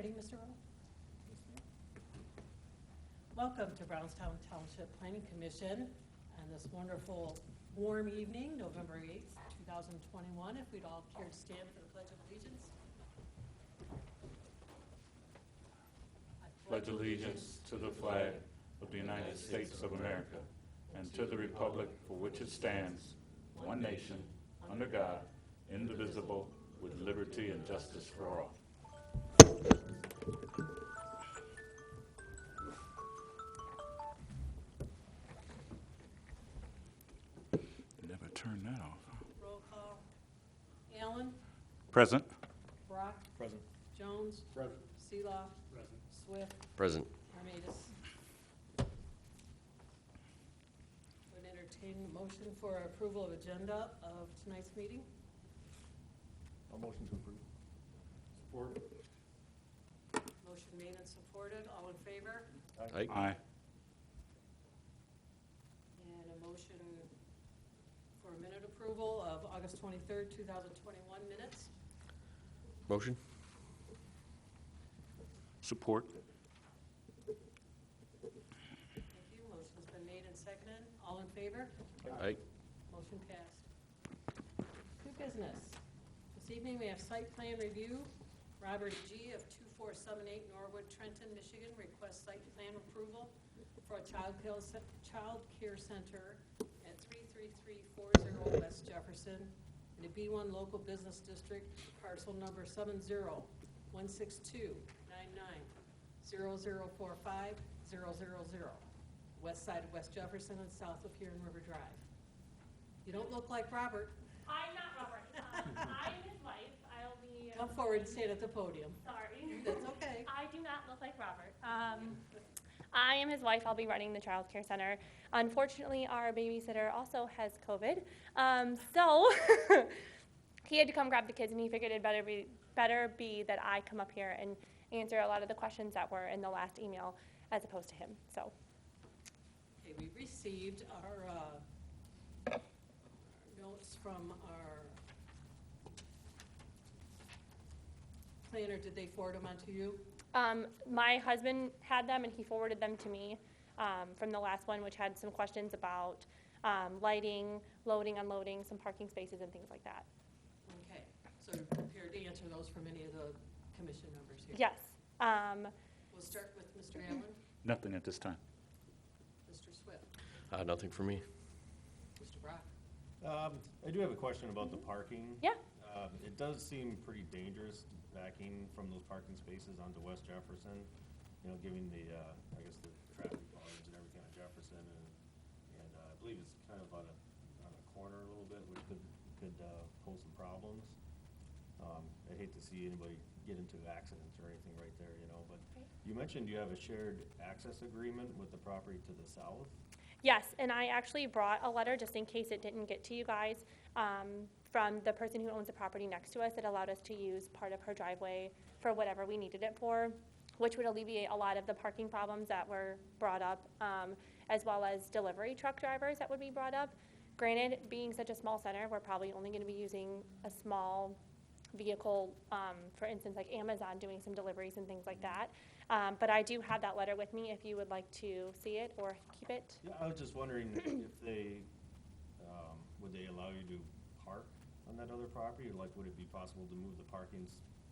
ready, Mr. Rowe? Welcome to Brownstown Township Planning Commission on this wonderful warm evening, November 8th, 2021. If we'd all care to stand for the Pledge of Allegiance. I pledge allegiance to the flag of the United States of America and to the republic for which it stands, one nation, under God, indivisible, with liberty and justice for all. Never turn that off. Roll call. Allen. Present. Brock. Present. Jones. Present. Seeloff. Present. Swift. Present. Armatus. Would entertain a motion for approval of agenda of tonight's meeting. I'll motion to approve. Support. Motion made and supported. All in favor? Aye. Aye. And a motion for minute approval of August 23rd, 2021 minutes. Motion? Support. Thank you. Motion's been made and seconded. All in favor? Aye. Motion passed. New business. This evening we have site plan review. Robert G. of 2478 Norwood, Trenton, Michigan requests site plan approval for a child care center at 33340 West Jefferson in the B1 local business district, parcel number 70-16299-0045-000, west side of West Jefferson and south of here in River Drive. You don't look like Robert. I'm not Robert. I'm his wife. I'll be. Come forward and stand at the podium. Sorry. That's okay. I do not look like Robert. I am his wife. I'll be running the child care center. Unfortunately, our babysitter also has COVID. So he had to come grab the kids, and he figured it'd better be that I come up here and answer a lot of the questions that were in the last email as opposed to him. So. Okay, we received our notes from our planner. Did they forward them on to you? My husband had them, and he forwarded them to me from the last one, which had some questions about lighting, loading, unloading, some parking spaces, and things like that. Okay, so you're prepared to answer those from any of the commission members here? Yes. We'll start with Mr. Allen. Nothing at this time. Mr. Swift. Nothing for me. Mr. Brock. I do have a question about the parking. Yeah. It does seem pretty dangerous backing from those parking spaces onto West Jefferson, you know, given the, I guess the traffic volumes and everything on Jefferson, and I believe it's kind of on a corner a little bit, which could pose some problems. I hate to see anybody get into accidents or anything right there, you know, but you mentioned you have a shared access agreement with the property to the south? Yes, and I actually brought a letter just in case it didn't get to you guys from the person who owns the property next to us that allowed us to use part of her driveway for whatever we needed it for, which would alleviate a lot of the parking problems that were brought up, as well as delivery truck drivers that would be brought up. Granted, being such a small center, we're probably only going to be using a small vehicle, for instance, like Amazon doing some deliveries and things like that. But I do have that letter with me if you would like to see it or keep it. Yeah, I was just wondering if they, would they allow you to park on that other property? Like, would it be possible to move the parking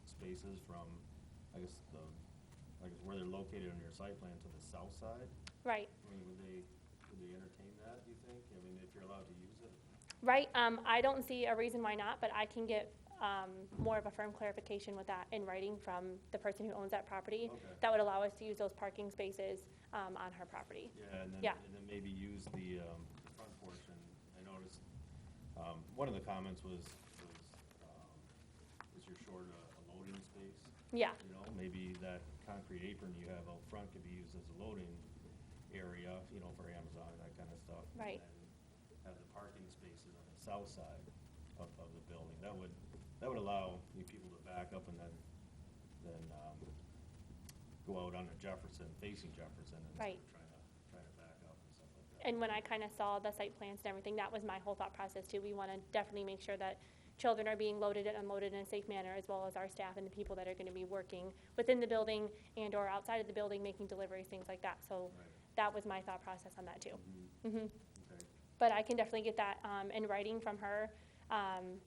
spaces from, I guess, where they're located on your site plan to the south side? Right. I mean, would they entertain that, do you think? I mean, if you're allowed to use it? Right. I don't see a reason why not, but I can get more of a firm clarification with that in writing from the person who owns that property. Okay. That would allow us to use those parking spaces on her property. Yeah, and then maybe use the front portion. I noticed one of the comments was you're short a loading space. Yeah. You know, maybe that concrete apron you have out front could be used as a loading area, you know, for Amazon and that kind of stuff. Right. And have the parking spaces on the south side of the building. That would allow you people to back up and then go out onto Jefferson, facing Jefferson, and Right. trying to back up and stuff like that. And when I kind of saw the site plans and everything, that was my whole thought process too. We want to definitely make sure that children are being loaded and unloaded in a safe manner, as well as our staff and the people that are gonna be working within the building and or outside of the building, making deliveries, things like that. So Right. that was my thought process on that too. Mhm. Mhm. Okay. But I can definitely get that in writing from her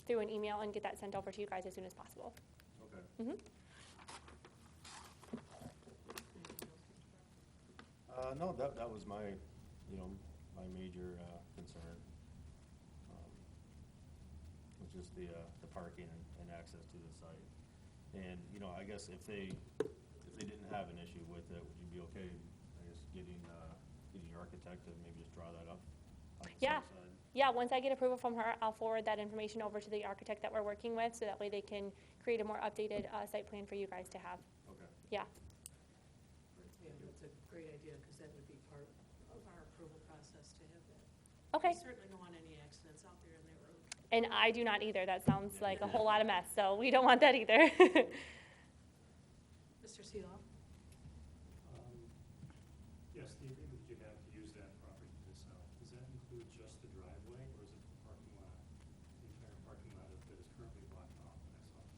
through an email and get that sent over to you guys as soon as possible. Okay. Mhm. No, that was my, my major concern. Was just the parking and access to the site. And, I guess if they didn't have an issue with it, would you be okay, I guess, getting your architect to maybe just draw that up on the Yeah. south side? Yeah, once I get approval from her, I'll forward that information over to the architect that we're working with, so that way they can create a more updated site plan for you guys to have. Okay. Yeah. Yeah, that's a great idea, because that would be part of our approval process to have that. Okay. We certainly don't want any accidents out there in that road. And I do not either. That sounds like a whole lot of mess, so we don't want that either. Mr. Seeloff? Yes, the agreement that you have to use that property to the south, does that include just the driveway, or is it the parking lot, the entire parking lot that is currently blocked off when I saw it?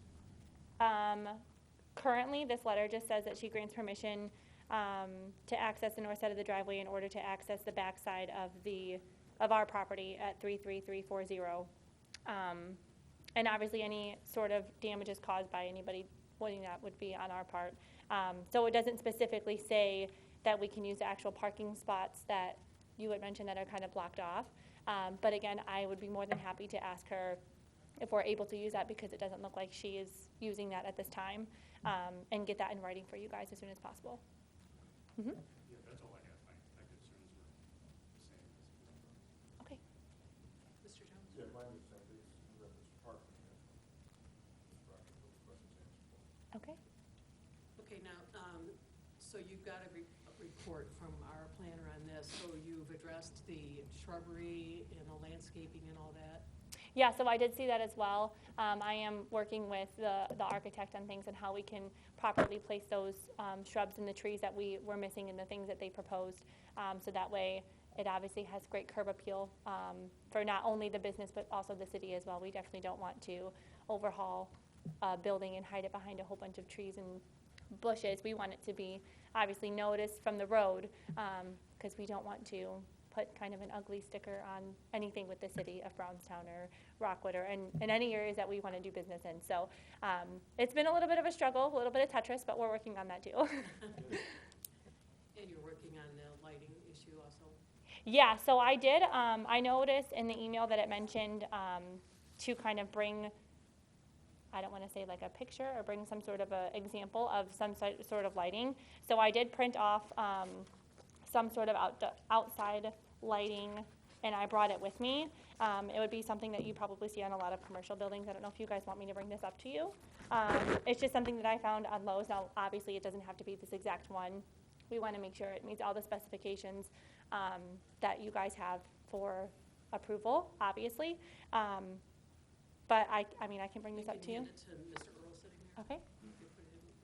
Currently, this letter just says that she grants permission to access the north side of the driveway in order to access the backside of our property at 33340. And obviously, any sort of damages caused by anybody wanting that would be on our part. So it doesn't specifically say that we can use the actual parking spots that you had mentioned that are kind of blocked off. But again, I would be more than happy to ask her if we're able to use that, because it doesn't look like she is using that at this time, and get that in writing for you guys as soon as possible. Mhm. Yeah, that's all I have. My concerns were the same as. Okay. Mr. Jones? Yeah, my understanding is that it's parking. Those questions answered. Okay. Okay, now, so you've got a report from our planner on this, so you've addressed the shrubbery and the landscaping and all that? Yeah, so I did see that as well. I am working with the architect on things and how we can properly place those shrubs and the trees that we were missing and the things that they proposed. So that way, it obviously has great curb appeal for not only the business, but also the city as well. We definitely don't want to overhaul a building and hide it behind a whole bunch of trees and bushes. We want it to be obviously noticed from the road, because we don't want to put kind of an ugly sticker on anything with the city of Brownstown or Rockwood or in any areas that we want to do business in. So it's been a little bit of a struggle, a little bit of Tetris, but we're working on that too. And you're working on the lighting issue also? Yeah, so I did, I noticed in the email that it mentioned to kind of I don't want to say like a picture, or bring some sort of a example of some sort of lighting. So I did print off some sort of outside lighting, and I brought it with me. It would be something that you probably see on a lot of commercial buildings. I don't know if you guys want me to bring this up to you. It's just something that I found on Lowe's. Now, obviously, it doesn't have to be this exact one. We want to make sure it meets all the specifications that you guys have for approval, obviously. But I mean, I can bring this up to you. You can hand it to Mr. Earl sitting there. Okay. You can put it in your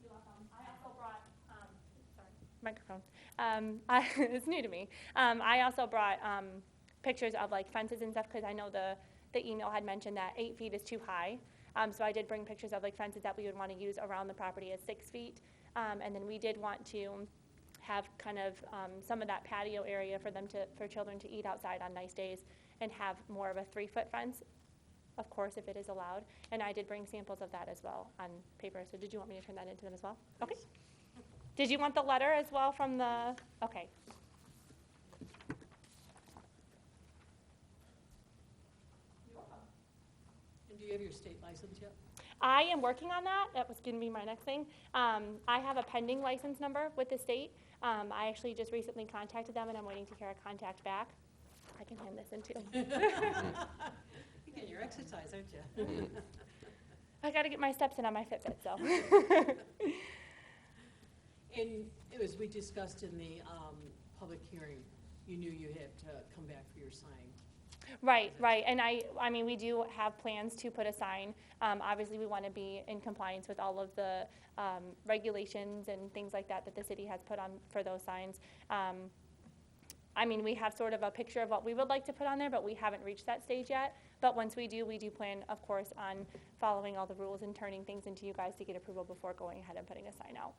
file. I also brought, sorry, microphone. It's new to me. I also brought pictures of like fences and stuff, because I know the email had mentioned that 8 feet is too high. So I did bring pictures of like fences that we would want to use around the property as 6 feet. And then we did want to have kind of some of that patio area for children to eat outside on nice days, and have more of a 3-foot fence, of course, if it is allowed. And I did bring samples of that as well on paper. So did you want me to turn that into them as well? Okay. Did you want the letter as well from the, okay. And do you have your state license yet? I am working on that. That was going to be my next thing. I have a pending license number with the state. I actually just recently contacted them, and I'm waiting to hear a contact back. I can hand this in too. You're getting your exercise, aren't you? I got to get my steps in on my Fitbit, so. And as we discussed in the public hearing, you knew you had to come back for your sign. Right. And I mean, we do have plans to put a sign. Obviously, we want to be in compliance with all of the regulations and things like that that the city has put on for those signs. I mean, we have sort of a picture of what we would like to put on there, but we haven't reached that stage yet. But once we do plan, of course, on following all the rules and turning things into you guys to get approval before going ahead and putting a sign out.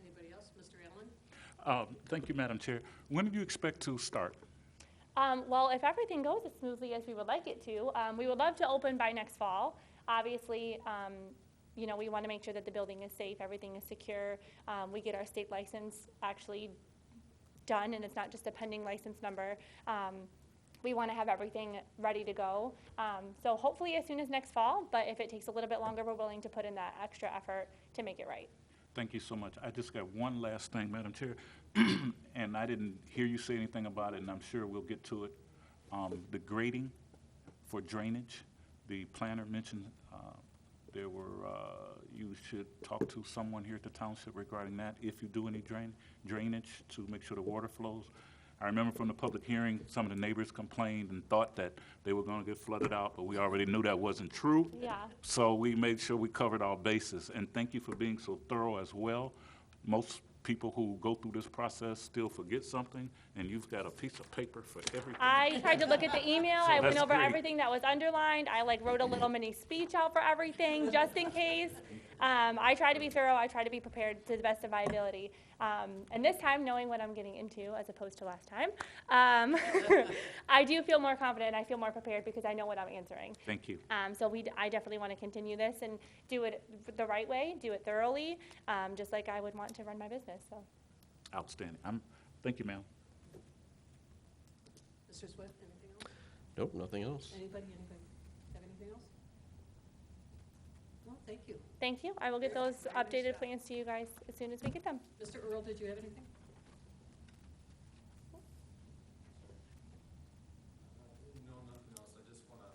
Anybody else? Mr. Allen? Thank you, Madam Chair. When do you expect to start? Well, if everything goes as smoothly as we would like it to, we would love to open by next fall. Obviously, you know, we want to make sure that the building is safe, everything is secure. We get our state license actually done, and it's not just a pending license number. We want to have everything ready to go. So hopefully as soon as next fall, but if it takes a little bit longer, we're willing to put in that extra effort to make it right. Thank you so much. I just got one last thing, Madam Chair, and I didn't hear you say anything about it, and I'm sure we'll get to it. The grading for drainage, the planner mentioned you should talk to someone here at the township regarding that if you do any drainage to make sure the water flows. I remember from the public hearing, some of the neighbors complained and thought that they were going to get flooded out, but we already knew that wasn't true. Yeah. So we made sure we covered all bases. And thank you for being so thorough as well. Most people who go through this process still forget something, and you've got a piece of paper for everything. I tried to look at the email. I went that's over great. everything that was underlined. I wrote a little mini speech out for everything, just in case. I try to be thorough. I try to be prepared to the best of my ability. And this time, knowing what I'm getting into as opposed to last time, I do feel more confident. I feel more prepared because I know what I'm answering. Thank you. So I definitely want to continue this and do it the right way, do it thoroughly, just like I would want to run my business. So. Outstanding. Thank you, ma'am. Mr. Swift, anything else? Nope, nothing else. Anybody have anything else? Well, thank you. Thank you. I will get those updated plans to you guys as soon as we get them. Mr. Earl, did you have anything? No, nothing else. I just want to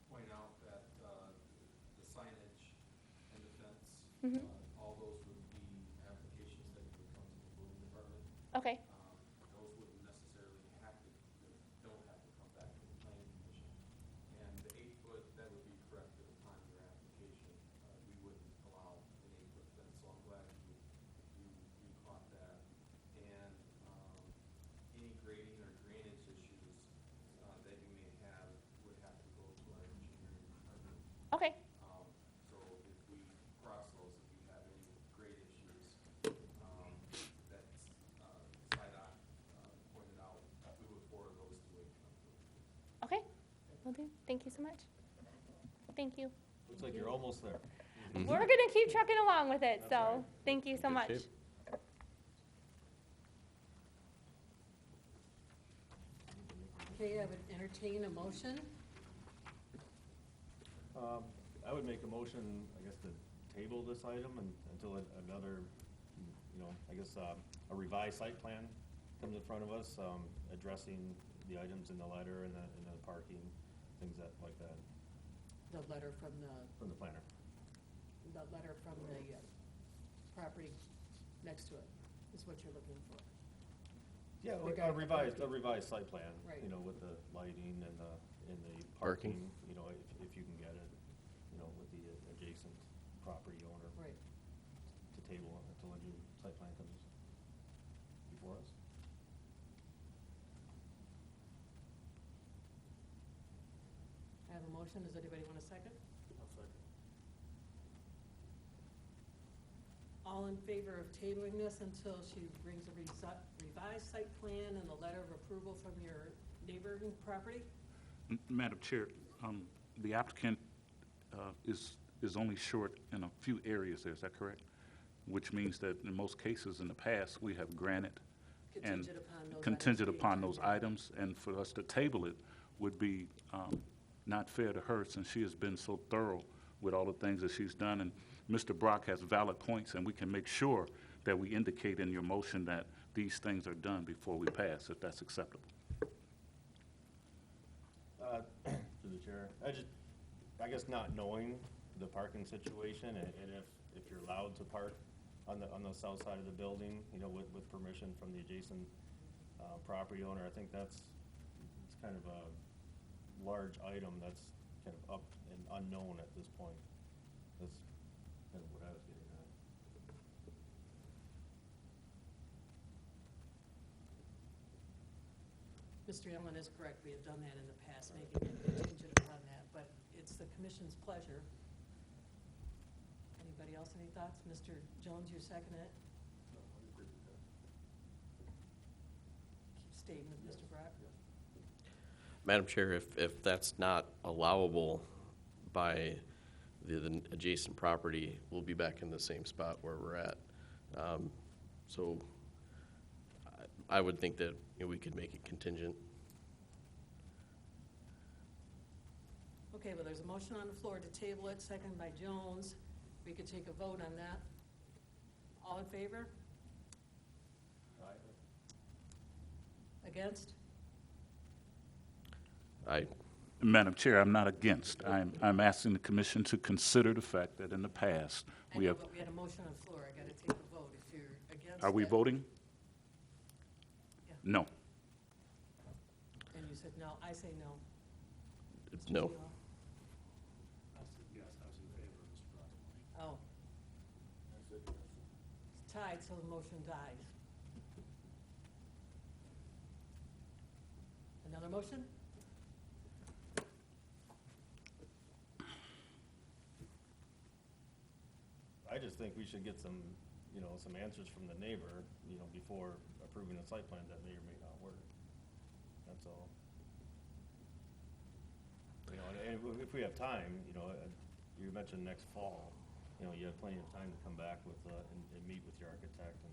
point out that the signage and the fence, Mhm. all those would be applications that would come to the building department. Okay. Those wouldn't necessarily don't have to come back to the planning commission. And the 8-foot, that would be corrected upon your application. We wouldn't allow an 8-foot fence, so I'm glad you caught that. And any grading or drainage issues that you may have would have to go to our engineering department. Okay. So if we cross those, if you have any grade issues, that's SIDOC pointed out, we would forward those to HM. Okay. Will do. Thank you so much. Thank you. Looks like you're almost there. We're going to keep trucking along with it. That's So right. thank you so Good much. shape. Okay, I would entertain a motion. I would make a motion, I guess, to table this item until another, I guess, a revised site plan comes in front of us, addressing the items in the letter and the parking, things like that, The letter from the planner. property next to it is what you're looking for. Yeah, Regarding the a revised site plan, Right. with the lighting and the Parking. parking, if you can get it, with the adjacent property owner Right. to table until a new site plan comes before us. I have a motion. Does anybody want a second? I'll second. All in favor of tabling this until she brings a revised site plan and a letter of approval from your neighboring property? Madam Chair, the applicant is only short in a few areas there, is that correct? Which means that in most cases in the past, we have granted and contingent upon those items, and for us to table it would be not fair to her since she has been so thorough with all the things that she's done. And Mr. Brock has valid points, and we can make sure that we indicate in your motion that these things are done before we pass, if that's acceptable. Through the chair, I guess not knowing the parking situation and if you're allowed to park on the south side of the building, with permission from the adjacent property owner, I think it's kind of a large item that's kind of up and unknown at this point. That's kind of what I was getting at. Mr. Allen is correct, we have done that in the past, making it contingent upon that, but it's the commission's pleasure. Anybody else, any thoughts? Mr. Jones, you second it? Keep stating with Mr. Brock. Madam Chair, if that's not allowable by the adjacent property, we'll be back in the same spot where we're at. So I would think that, you know, we could make it contingent. Okay, well, there's a motion on the floor to table it, seconded by Jones. We could take a vote on that. All in favor? Against? Madam Chair, I'm not against. I'm asking the commission to consider the fact that in the past, I we know, have, but we had a motion on the floor. I gotta take a vote. If you're against are we it- voting? Yeah. No. And you said no. I say no. Mr. No. Gino? I said yes, I was in favor of Mr. Brock's motion. Oh. It's tied, so the motion dies. Another motion? I just think we should get some, you know, some answers from the neighbor, you know, before approving a site plan that may or may not work. That's all. You know, and if we have time, you know, you mentioned next fall, you know, you have plenty of time to come back with, and meet with your architect and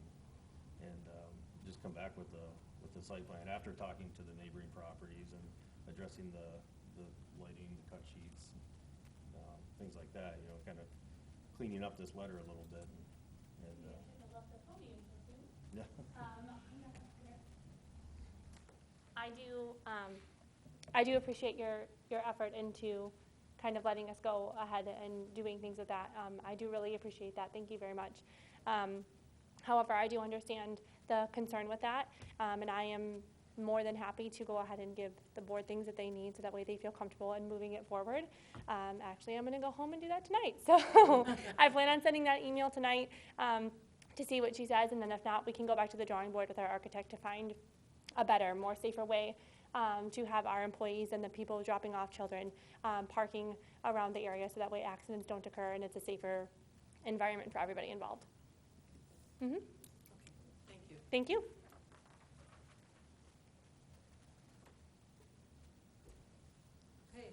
just come back with the site plan after talking to the neighboring properties and addressing the lighting, the cut sheets, things like that, you know, kind of cleaning up this letter a little bit. And, yeah. I do appreciate your effort into kind of letting us go ahead and doing things with that. I do really appreciate that. Thank you very much. However, I do understand the concern with that, and I am more than happy to go ahead and give the board things that they need so that way they feel comfortable in moving it forward. Actually, I'm going to go home and do that tonight. So I plan on sending that email tonight to see what she says, and then if not, we can go back to the drawing board with our architect to find a better, more safer way to have our employees and the people dropping off children parking around the area so that way accidents don't occur and it's a safer environment for everybody involved. Mm-hmm. Okay, thank you. Thank you. Okay.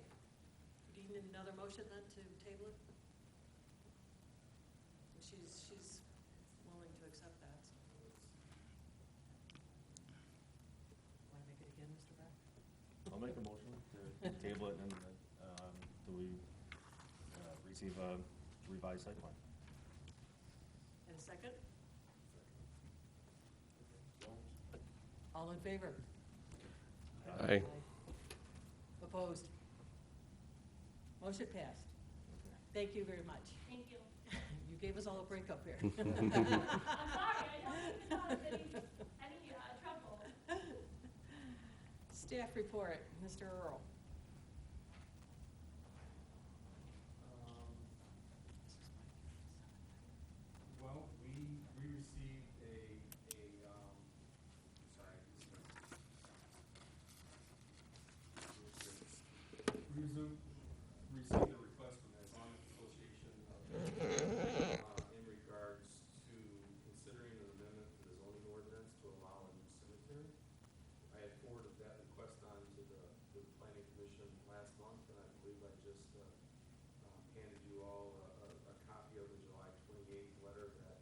Do you need another motion then to table it? She's willing to accept that, so. Want to make it again, Mr. Brock? I'll make a motion to table it and, do we, receive a revised site plan. And a second? All in favor? Aye. Opposed? Motion passed. Thank you very much. Thank you. You gave us all a break up here. I'm sorry, I don't mean to cause any trouble. Staff report, Mr. Earl. Well, we received sorry. We received a request from the Islamic Association in regards to considering an amendment to the zoning ordinance to allow a new cemetery. I had forwarded that request on to the planning commission last month, and I believe I just handed you all a copy of the July 28th letter that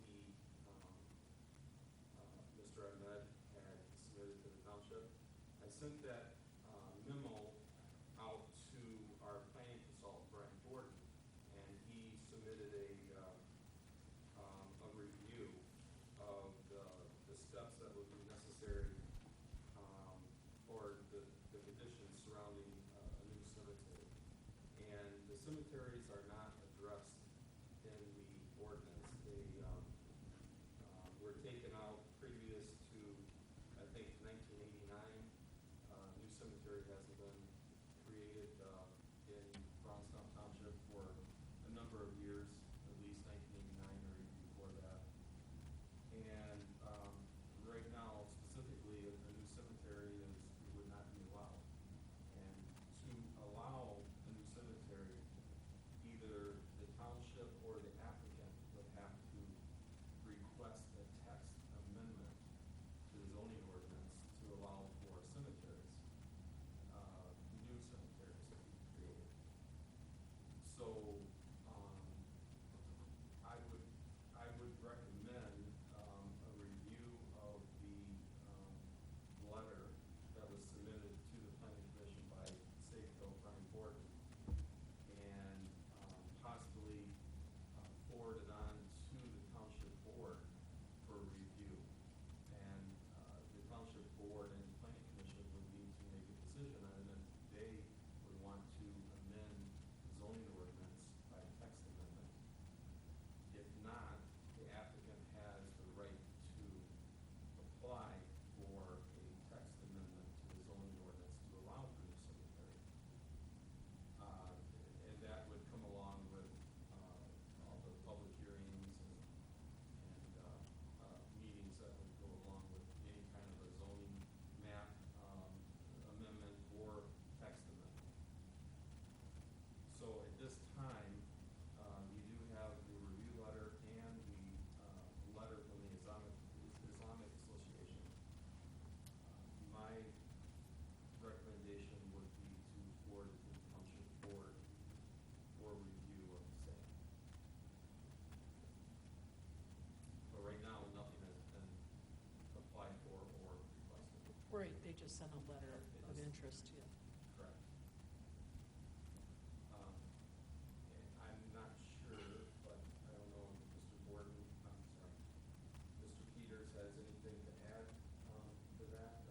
he, Mr. Ahmed, had submitted to the township. I sent that memo out to our planning consultant, Brian Gordon, and he submitted a review of the steps that would be necessary for the conditions surrounding a new cemetery. And the cemeteries are not addressed in the ordinance. They were taken out previous to, I think, 1989. New cemetery hasn't been created in Brownstown Township for a number of years, at least 1989 or even before that. And right now, specifically, a new cemetery sent a letter of interest, yeah. Correct. And I'm not sure, but I don't know if Mr. Borden, I'm sorry, Mr. Peters has anything to add to that.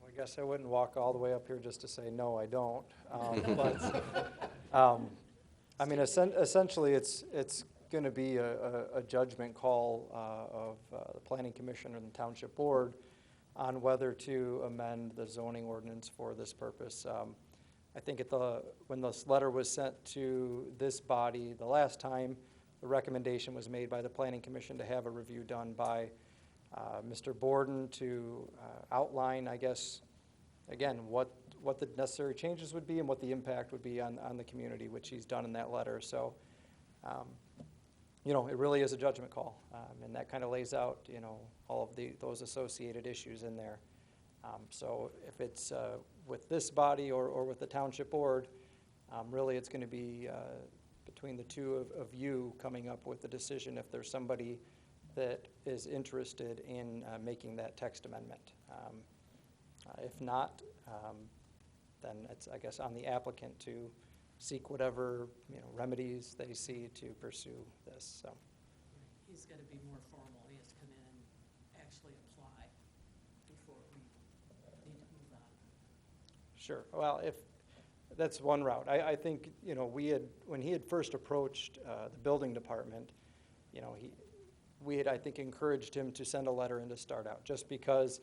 I guess I wouldn't walk all the way up here just to say, no, I don't. I mean, essentially, it's going to be a judgment call of the Planning Commission and the Township Board on whether to amend the zoning ordinance for this purpose. I think when this letter was sent to this body the last time, the recommendation was made by the Planning Commission to have a review done by Mr. Borden to outline, I guess, again, what the necessary changes would be and what the impact would be on the community, which he's done in that letter. So, it really is a judgment call, and that kind of lays out, all of those associated issues in there. So if it's with this body or with the Township Board, really it's going to be between the two of you coming up with the decision if there's somebody that is interested in making that text amendment. If not, then it's, I guess, on the applicant to seek whatever remedies they see to pursue this. So, He's got to be more formal. He has to come in and actually apply before we need to move on. sure. Well, if that's one route, I think when he had first approached the building department, we had, I think, encouraged him to send a letter in to start out, just because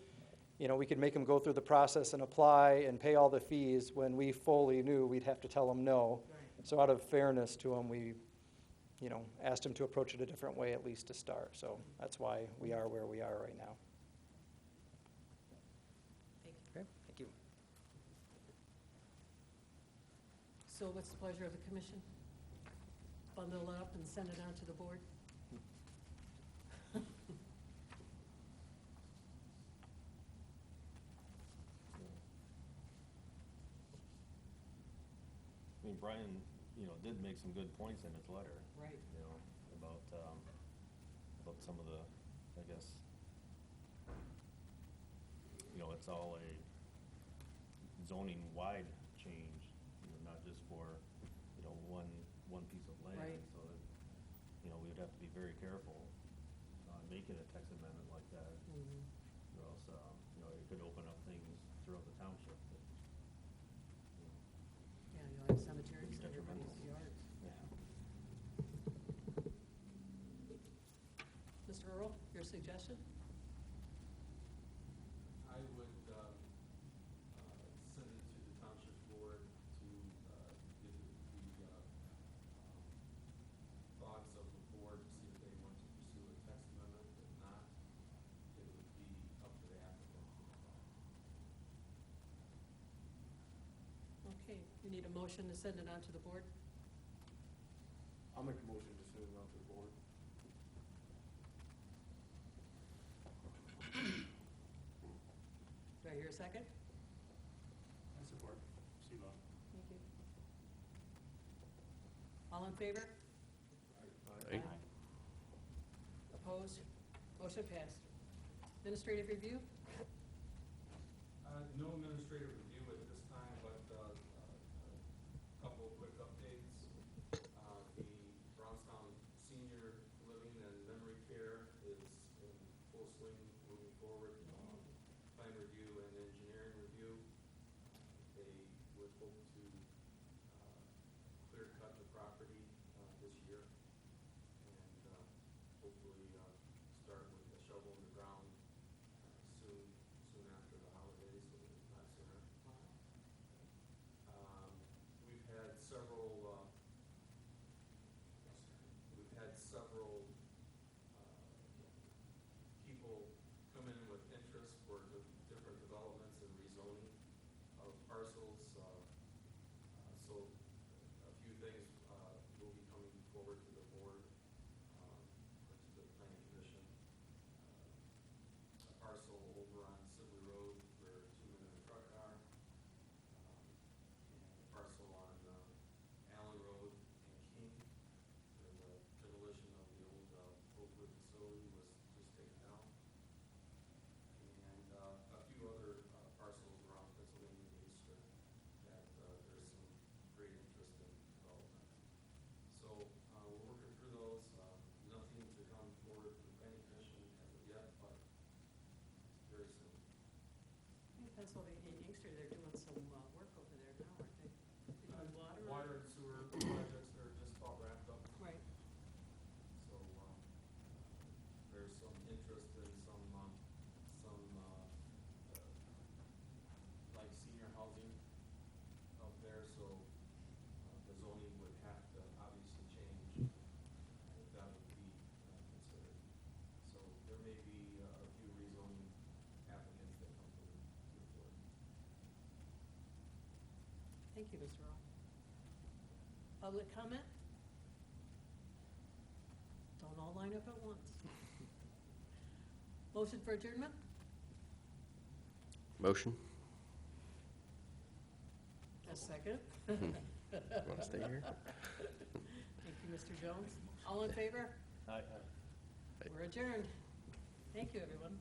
we could make him go through the process and apply and pay all the fees when we fully knew we'd have to tell him no. Right. So out of fairness to him, we, asked him to approach it a different way, at least to start. So that's why we are where we are right now. Thank you. Okay, thank you. So what's the pleasure of the commission? Bundle it up and send it on to the board? I mean, Brian, did make some good points in his letter. Right. About some of the, I guess, it's all a zoning-wide change, not just for, one piece of land. Right. So that, we would have to be very careful making a text amendment like that, Mhm. or else, it could open up things throughout the township that, Yeah, you'll have cemeteries Be in everybody's detrimental. yards. yeah. Mr. Earl, your suggestion? I would send it to the township board to get the thoughts of the board to see if they want to pursue a text amendment. If not, it would be up to the applicant. Okay, you need a motion to send it on to the board? I'll make a motion to send it on to the board. Do I hear a second? I support. Siva. Thank you. All in favor? Aye. Opposed? Motion passed. Administrative review? No administrative review at this time, but a couple of quick updates. The Brownstown Senior Living and Memory Care is in full swing moving forward. Plan review and engineering review. They would hope to clear cut the property this year and hopefully start with a shovel in the ground soon after the holidays, if not sooner. Pennsylvania Inkster, they're doing some work over there now, aren't they? They're doing water? Water and sewer projects are just about wrapped up, Right. so, there's some interest in some, like senior housing out there, so, the zoning would have to obviously change if that would be considered. So there may be a few rezoning applicants that come to the board. Thank you, Mr. Roll. Public comment? Don't all line up at once. Motion for adjournment? Motion? A second. Want to stay here? Thank you, Mr. Jones. All in favor? Aye. We're adjourned. Thank you, everyone.